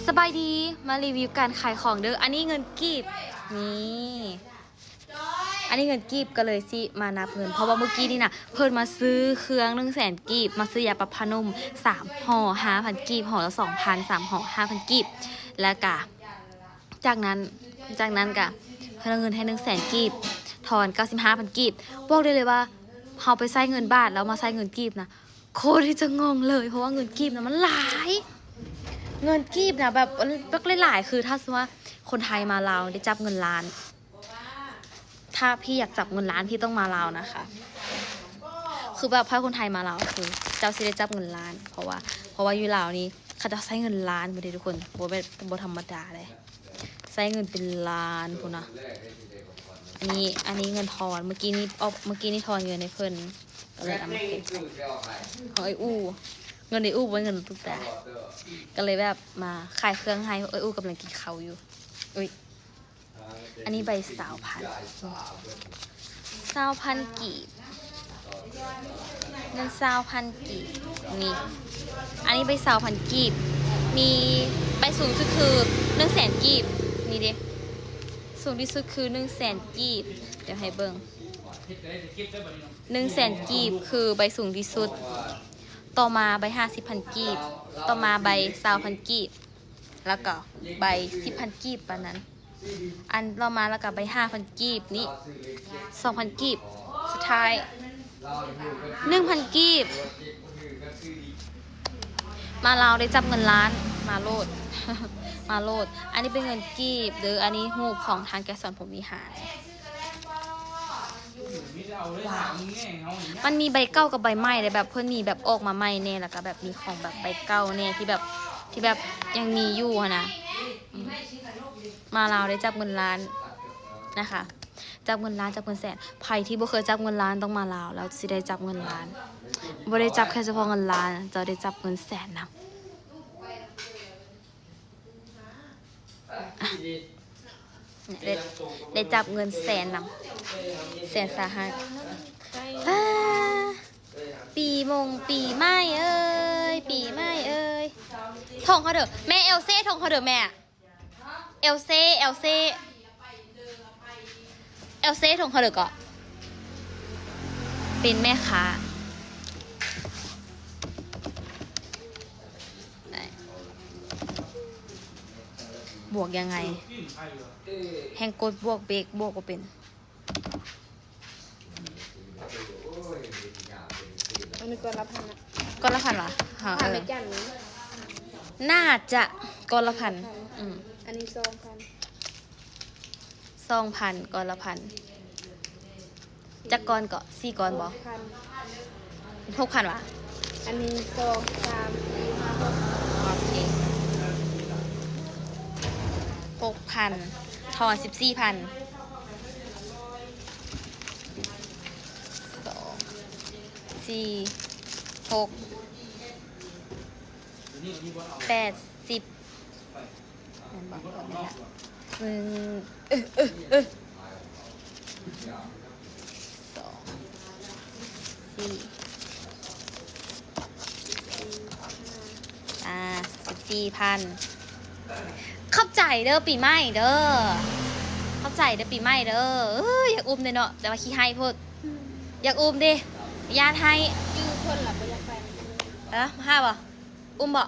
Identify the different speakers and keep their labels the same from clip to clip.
Speaker 1: สบายดีมารีวิวการขายของเด้ออันนี้เงินกีบนี่อันนี้เงินกีบก็เลยสิมานับเงินเพราะว่าเมื่อกี้นี่นะเพิ่นมาซื้อเครื่อง100,000กีบมาซื้อยาปรับผ้านุ่ม3ห่อ5,000กีบห่อละ 2,000 3ห่อ 5,000กีบแล้วก็จากนั้นก็เพิ่นเอาเงินให้100,000กีบทอน 95,000กีบบอกได้เลยว่าเฮาไปใช้เงินบาทแล้วมาใช้เงินกีบนะโคตรที่จะงงเลยเพราะว่าเงินกีบนะมันหลายเงินกีบนะแบบหลายๆคือถ้าสมมติว่าคนไทยมาลาวได้จับเงินล้านถ้าพี่อยากจับเงินล้านพี่ต้องมาลาวนะคะคือแบบพาคนไทยมาลาวคือเจ้าสิได้จับเงินล้านเพราะว่าอยู่ลาวนี้เขาจะใช้เงินล้านไปเลยทุกคนบ่ธรรมดาเลยใช้เงินเป็นล้านพุ่นนะอันนี้เงินทอนเมื่อกี้นี่ทอนเงินในเพิ่นก็เลยเอามาเก็บของไอ้อู้เงินไอ้อู้เป็นเงินตุ๊กตาก็เลยแบบมาขายเครื่องให้ไอ้อู้กำลังกินข้าวอยู่อุ้ยอันนี้ใบ20,000กีบเงิน20,000กีบนี่อันนี้ใบ20,000กีบมีใบสูงสุดคือ100,000กีบนี่ดิสูงที่สุดคือ100,000กีบเดี๋ยวให้เบิ่ง100,000กีบคือใบสูงที่สุดต่อมาใบ50,000กีบต่อมาใบ20,000กีบแล้วก็ใบ10,000กีบปานนั้นอันต่อมาแล้วก็ใบ5,000กีบนี่2,000กีบสุดท้าย 1,000กีบมาเราได้จับเงินล้านมาโลด มาโลดอันนี้เป็นเงินกีบหรืออันนี้รูปของทางแกสอนผมวิหารว้าวมันมีใบเก้ากับใบไม้เลยแบบเพื่อนมีแบบออกมาใหม่เนี่ยแล้วก็แบบมีของแบบใบเก้าเนี่ยที่แบบยังมีอยู่นะมาเราได้จับเงินล้านนะคะจับเงินล้านจับเงินแสนใครที่บ่เคยจับเงินล้านต้องมาลาวแล้วสิได้จับเงินล้านบ่ได้จับแค่เฉพาะเงินล้านจะได้จับเงินแสนนะได้จับเงินแสนนำแสนสาหัสปีใหม่เอ้ยปีใหม่เอ้ยท่องเขาเด้อแม่เอลเซ่ท่องเขาเด้อแม่เอลเซ่ท่องเขาเด้อก็เป็นแม่ค้าบวกยังไงแห่งกดบวกเบรกบวกก็เป็น
Speaker 2: อันนี้ก้อนละพันนะ
Speaker 1: ก้อนละพันเหรอ
Speaker 2: พันไม่จันนี้
Speaker 1: น่าจะก้อนละพัน
Speaker 2: อันนี้
Speaker 1: 2,000ก้อนละพันจักก้อนก็4ก้อนบ่6,000วะ
Speaker 2: อันนี้2 3 4 5 6
Speaker 1: โอเค6,000ทอน14,000 2 4 6 80นั่นบอกก่อนนะ12 4 14,000เข้าใจเด้อปีใหม่เด้อเข้าใจเด้อปีใหม่เด้ออยากอุ้มเลยเนาะแต่ว่าขี้ให้พูดอยากอุ้มดิญาติให้
Speaker 2: ยืมคนหลับไปยังไป
Speaker 1: ห้าบ่อุ้มบ่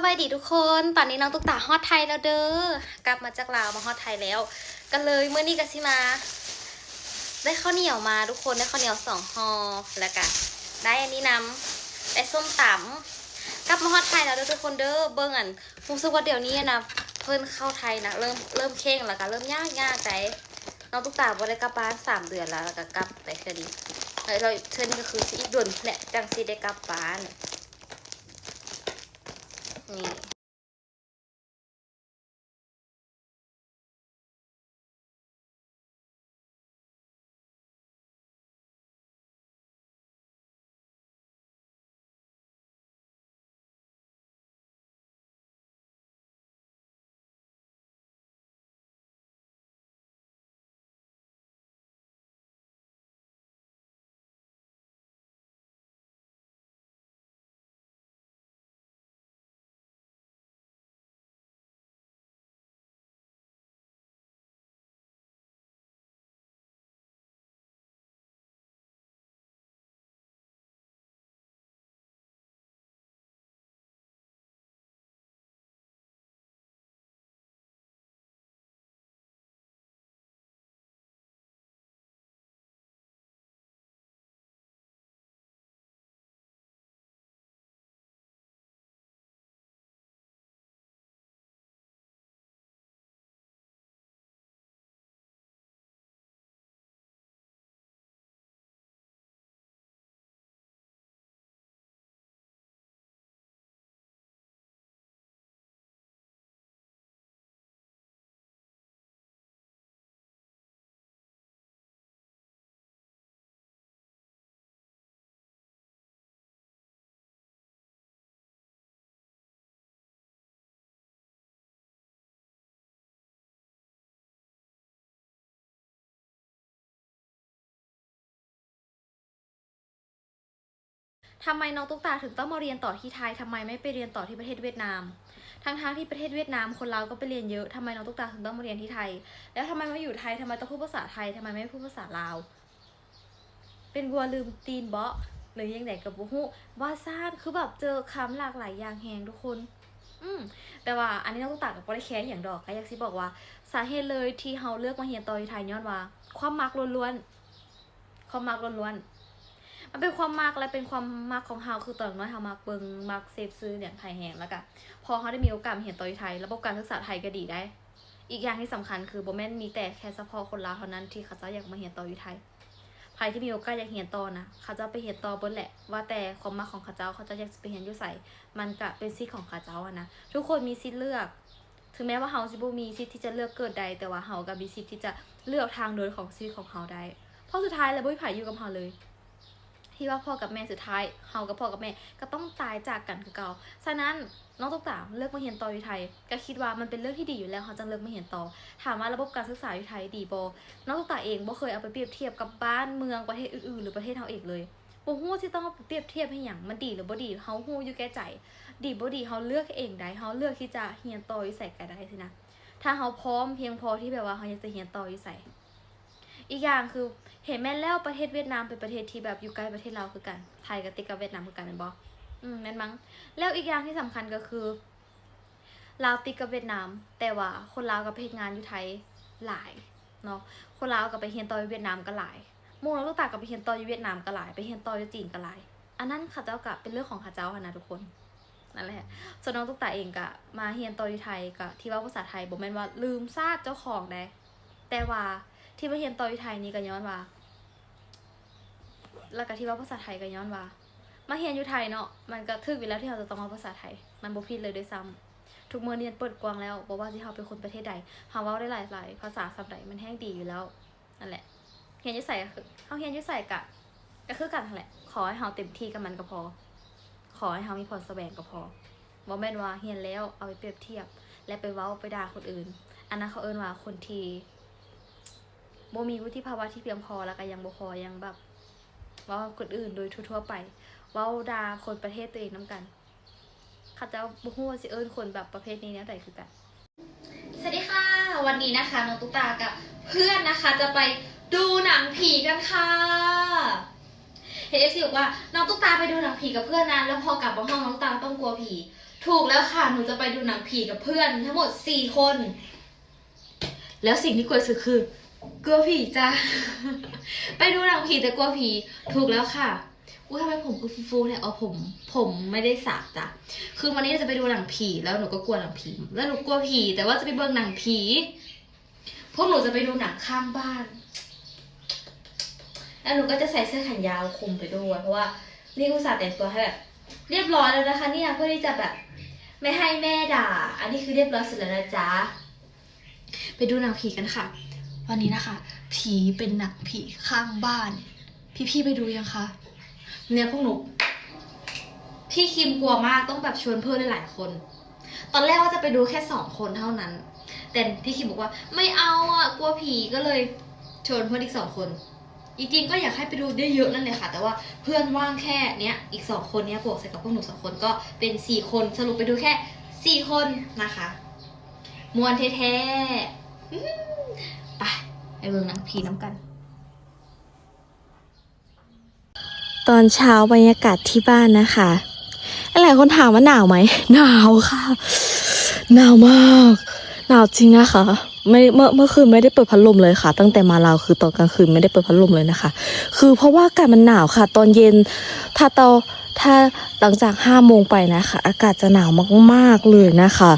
Speaker 1: ายดีทุกคน ตอนนี้น้องตุ๊กตาฮอดไทยแล้วเด้อกลับมาจากลาวมาฮอดไทยแล้วกันเลยเมื่อนี้ก็สิมา ได้ข้าวเหนียวมาทุกคนได้ข้าวเหนียว2ห่อแล้วกันได้อันนี้นำได้ส้มตำกลับมาฮอดไทยแล้วเด้อทุกคนเด้อเบิ่งอันรู้สึกว่าเดี๋ยวนี้นะเพิ่นเข้าไทยนะเริ่มเข่งแล้วก็เริ่มยากใจน้องตุ๊กตาบ่ได้กลับบ้าน3 เดือนแล้วก็กลับไปเทื่อนี้เราเทื่อนี้ก็คือสิอีกเดือนแหละจังสิได้กลับบ้านนี่ทำไมน้องตุ๊กตาถึงต้องมาเรียนต่อที่ไทยทำไมไม่ไปเรียนต่อที่ประเทศเวียดนามทั้งที่ประเทศเวียดนามคนเราก็ไปเรียนเยอะทำไมน้องตุ๊กตาถึงต้องมาเรียนที่ไทยแล้วทำไมมาอยู่ไทยทำไมต้องพูดภาษาไทยทำไมไม่พูดภาษาลาวเป็นวัวลืมตีนเบาะหรือยังไงกับบุฮูว่าซ่านคือแบบเจอคำหลากหลายอย่างแหงทุกคนแต่ว่าอันนี้น้องตุ๊กตากับบ่ได้แคร์อย่างดอกก็อยากสิบอกว่าสาเหตุเลยที่เฮาเลือกมาเรียนต่อที่ไทยย้อนว่าความมักล้วนๆความมักล้วนๆมันเป็นความมักและเป็นความมักของเฮาคือตอนน้อยเฮามักเบิ่งมักเสพซื้อเนี่ยไทยแหงแล้วก็พอเฮาได้มีโอกาสมาเรียนต่อที่ไทยระบบการศึกษาไทยก็ดีได้ อีกอย่างที่สำคัญคือบ่แม่นมีแต่แค่เฉพาะคนลาวเท่านั้นที่เขาเจ้าอยากมาเรียนต่ออยู่ไทยใครที่มีโอกาสอยากเรียนต่อนะเขาเจ้าไปเรียนต่อเบิดแหละว่าแต่ความมักของเขาเจ้าอยากไปเรียนอยู่ไสมันก็เป็นสิทธิ์ของเขาเจ้าอะนะทุกคนมีสิทธิ์เลือกถึงแม้ว่าเฮาสิบ่มีสิทธิ์ที่จะเลือกเกิดใดแต่ว่าเฮาก็มีสิทธิ์ที่จะเลือกทางเดินของชีวิตของเฮาได้เพราะสุดท้ายแล้วบ่มีไผอยู่กับเฮาเลยที่ว่าพ่อกับแม่สุดท้ายเฮากับพ่อกับแม่ก็ต้องตายจากกันคือเก่าฉะนั้นน้องตุ๊กตาเลือกมาเรียนต่ออยู่ไทยก็คิดว่ามันเป็นเรื่องที่ดีอยู่แล้วเฮาจังเลือกมาเรียนต่อถามว่าระบบการศึกษาอยู่ไทยดีบ่น้องตุ๊กตาเองบ่เคยเอาไปเปรียบเทียบกับบ้านเมืองประเทศอื่นๆหรือประเทศเฮาเองเลยบ่ฮู้สิต้องเอาไปเปรียบเทียบให้หยังมันดีหรือบ่ดีเฮาฮู้อยู่แก่ใจดีบ่ดีเฮาเลือกเองได้เฮาเลือกที่จะเรียนต่ออยู่ไสก็ได้สินะถ้าเฮาพร้อมเพียงพอที่แบบว่าเฮาอยากจะเรียนต่ออยู่ไส อีกอย่างคือเห็นแม่นแล้วประเทศเวียดนามเป็นประเทศที่แบบอยู่ใกล้ประเทศเราคือกันไทยกับติดกับเวียดนามคือกันแม่นบ่แม่นมั้งแล้วอีกอย่างที่สำคัญก็คือลาวติดกับเวียดนามแต่ว่าคนลาวก็ไปเฮ็ดงานอยู่ไทยหลายเนาะคนลาวก็ไปเรียนต่ออยู่เวียดนามก็หลายหมู่น้องตุ๊กตาก็ไปเรียนต่ออยู่เวียดนามก็หลายไปเรียนต่ออยู่จีนก็หลายอันนั้นเขาเจ้าก็เป็นเรื่องของเขาเจ้าค่ะนะทุกคนนั่นแหละส่วนน้องตุ๊กตาเองก็มาเรียนต่ออยู่ไทยก็ที่ว่าภาษาไทยบ่แม่นว่าลืมซาดเจ้าของได้แต่ว่าที่มาเรียนต่ออยู่ไทยนี่ก็ย้อนว่าแล้วก็ที่ว่าภาษาไทยก็ย้อนว่ามาเรียนอยู่ไทยเนาะมันก็ถึกอยู่แล้วที่เราจะต้องมาภาษาไทยมันบ่ผิดเลยด้วยซ้ำทุกเมื่อเรียนเปิดกว้างแล้วบ่ว่าสิเฮาเป็นคนประเทศใดเฮาเว้าได้หลายๆภาษาซ้ำใดมันแฮงดีอยู่แล้วนั่นแหละเรียนอยู่ไสก็คือเฮาเรียนอยู่ไสก็คือกันนั่นแหละขอให้เฮาเต็มที่กับมันก็พอขอให้เฮามีพรแสวงก็พอบ่แม่นว่าเรียนแล้วเอาไปเปรียบเทียบและไปเว้าไปด่าคนอื่นอันนั้นเขาเอิ้นว่าคนที่บ่มีวุฒิภาวะที่เพียงพอแล้วก็ยังบ่พอยังแบบเว้าคนอื่นโดยทั่วๆไปเว้าด่าคนประเทศตัวเองนำกันเขาจะบ่ฮู้ว่าสิเอิ้นคนแบบประเภทนี้แนวใดคือกันสวัสดีค่ะวันนี้นะคะน้องตุ๊กตากับเพื่อนนะคะจะไปดูหนังผีกันค่ะ เอฟซีบอกว่าน้องตุ๊กตาไปดูหนังผีกับเพื่อนนะแล้วพอกลับมาห้องน้องตาต้องกลัวผีถูกแล้วค่ะหนูจะไปดูหนังผีกับเพื่อนทั้งหมด4 คนแล้วสิ่งที่กลัวที่สุดคือกลัวผีจ้า ไปดูหนังผีแต่กลัวผีถูกแล้วค่ะอุ้ยทำไมผมกูฟูๆเนี่ยอ๋อผมไม่ได้สระจ้ะคือวันนี้เราจะไปดูหนังผีแล้วหนูก็กลัวหนังผีแล้วหนูกลัวผีแต่ว่าจะไปเบิ่งหนังผีพวกหนูจะไปดูหนังข้างบ้านแล้วหนูก็จะใส่เสื้อแขนยาวคลุมไปด้วยเพราะว่านี่อุตส่าห์แต่งตัวให้แบบเรียบร้อยแล้วนะคะเนี่ยเพื่อที่จะแบบไม่ให้แม่ด่าอันนี้คือเรียบร้อยเสร็จแล้วนะจ๊ะไปดูหนังผีกันค่ะวันนี้นะคะผีเป็นหนังผีข้างบ้านพี่ๆไปดูยังคะเนี่ยพวกหนูพี่คิมกลัวมากต้องแบบชวนเพื่อนหลายๆคนตอนแรกว่าจะไปดูแค่2 คนเท่านั้นแต่พี่คิมบอกว่าไม่เอาอ่ะกลัวผีก็เลยชวนเพื่อนอีก2 คนจริงๆก็อยากให้ไปดูได้เยอะนั่นเลยค่ะแต่ว่าเพื่อนว่างแค่เนี้ยอีก2 คนเนี้ยบวกใส่กับพวกหนู2 คนก็เป็น4 คนสรุปไปดูแค่4 คนนะคะมวนแท้ๆไปเบิ่งหนังผีน้ำกันตอนเช้าบรรยากาศที่บ้านนะคะหลายคนถามว่าหนาวไหมหนาวค่ะหนาวมากหนาวจริงนะคะไม่เมื่อคืนไม่ได้เปิดพัดลมเลยค่ะ ตั้งแต่มาลาวคือตอนกลางคืนไม่ได้เปิดพัดลมเลยนะคะคือเพราะว่าอากาศมันหนาวค่ะ ตอนเย็นถ้าหลังจาก5 โมงไปนะคะอากาศจะหนาวมากๆเลยนะคะ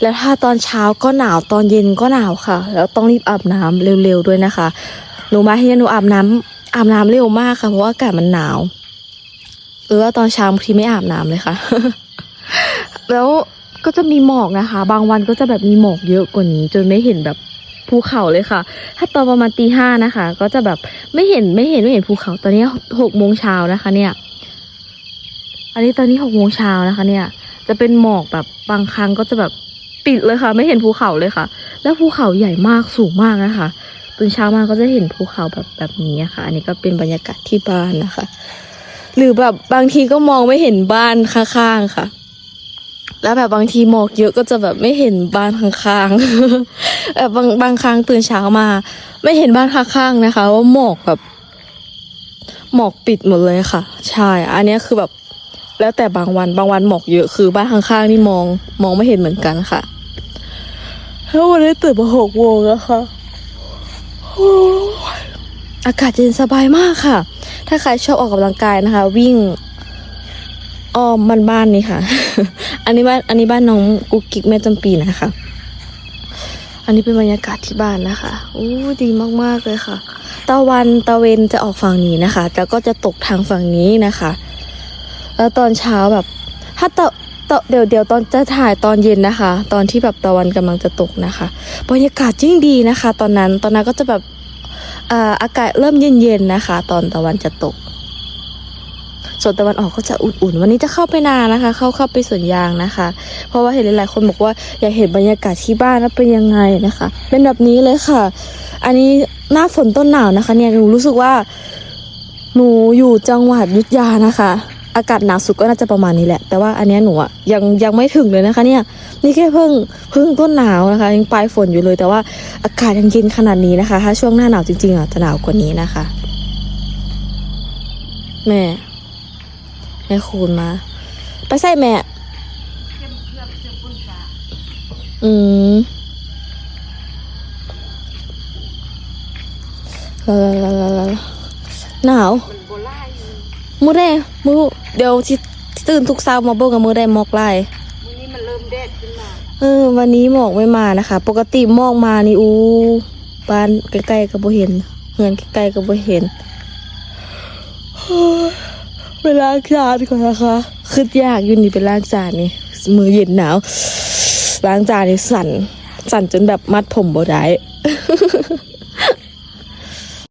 Speaker 1: แล้วถ้าตอนเช้าก็หนาวตอนเย็นก็หนาวค่ะแล้วต้องรีบอาบน้ำเร็วๆด้วยนะคะหนูมาที่นี่หนูอาบน้ำเร็วมากค่ะเพราะว่าอากาศมันหนาวหรือว่าตอนเช้าบางทีไม่อาบน้ำเลยค่ะ แล้วก็จะมีหมอกนะคะบางวันก็จะแบบมีหมอกเยอะกว่านี้จนไม่เห็นแบบภูเขาเลยค่ะถ้าตอนประมาณตี 5นะคะก็จะแบบไม่เห็นภูเขาตอนนี้6 โมงเช้านะคะเนี่ยอันนี้ตอนนี้6 โมงเช้านะคะเนี่ยจะเป็นหมอกแบบบางครั้งก็จะแบบปิดเลยค่ะไม่เห็นภูเขาเลยค่ะแล้วภูเขาใหญ่มากสูงมากนะคะตื่นเช้ามาก็จะเห็นภูเขาแบบนี้ค่ะอันนี้ก็เป็นบรรยากาศที่บ้านนะคะหรือแบบบางทีก็มองไม่เห็นบ้านข้างๆค่ะแล้วแบบบางทีหมอกเยอะก็จะแบบไม่เห็นบ้านข้างๆแบบบางครั้งตื่นเช้ามาไม่เห็นบ้านข้างๆนะคะว่าหมอกแบบหมอกปิดหมดเลยค่ะใช่อันนี้คือแบบแล้วแต่บางวันหมอกเยอะคือบ้านข้างๆนี่มองไม่เห็นเหมือนกันค่ะแล้ววันนี้ตื่นมา6 โมงแล้วค่ะอากาศเย็นสบายมากค่ะถ้าใครชอบออกกำลังกายนะคะวิ่งอ้อมบ้านนี่ค่ะ อันนี้บ้านน้องกุ๊กกิ๊กแม่จำปีนะคะอันนี้เป็นบรรยากาศที่บ้านนะคะโอ้ดีมากๆเลยค่ะตะเวนจะออกฝั่งนี้นะคะแต่ก็จะตกทางฝั่งนี้นะคะแล้วตอนเช้าแบบถ้าเดี๋ยวตอนจะถ่ายตอนเย็นนะคะตอนที่แบบตะวันกำลังจะตกนะคะบรรยากาศยิ่งดีนะคะตอนนั้นก็จะแบบอากาศเริ่มเย็นๆนะคะตอนตะวันจะตกส่วนตะวันออกก็จะอุ่นๆวันนี้จะเข้าไปนานะคะเข้าไปสวนยางนะคะเพราะว่าเห็นหลายๆคนบอกว่าอยากเห็นบรรยากาศที่บ้านแล้วเป็นยังไงนะคะเป็นแบบนี้เลยค่ะอันนี้หน้าฝนต้นหนาวนะคะเนี่ยหนูรู้สึกว่าหนูอยู่จังหวัดอยุธยานะคะอากาศหนาวสุดก็น่าจะประมาณนี้แหละแต่ว่าอันนี้หนูอะยังไม่ถึงเลยนะคะเนี่ยนี่แค่เพิ่งต้นหนาวนะคะยังปลายฝนอยู่เลยแต่ว่าอากาศยังเย็นขนาดนี้นะคะถ้าช่วงหน้าหนาวจริงๆอะจะหนาวกว่านี้นะคะแม่คูณมาไปใส่แม่หนาวมือได้เดี๋ยวที่ตื่นทุกเช้ามาเบิ่งกับมือได้หมอกไล่วันนี้มันเริ่มแดดขึ้นมาวันนี้หมอกไม่มานะคะปกติหมอกมานี่บ้านใกล้ๆก็บ่เห็นเฮือนใกล้ๆก็บ่เห็นเวลาจานก่อนนะคะคือยากอยู่นี่เป็นล้างจานนี่มือเย็นหนาวล้างจานนี่สั่นจนแบบมัดผมบ่ได้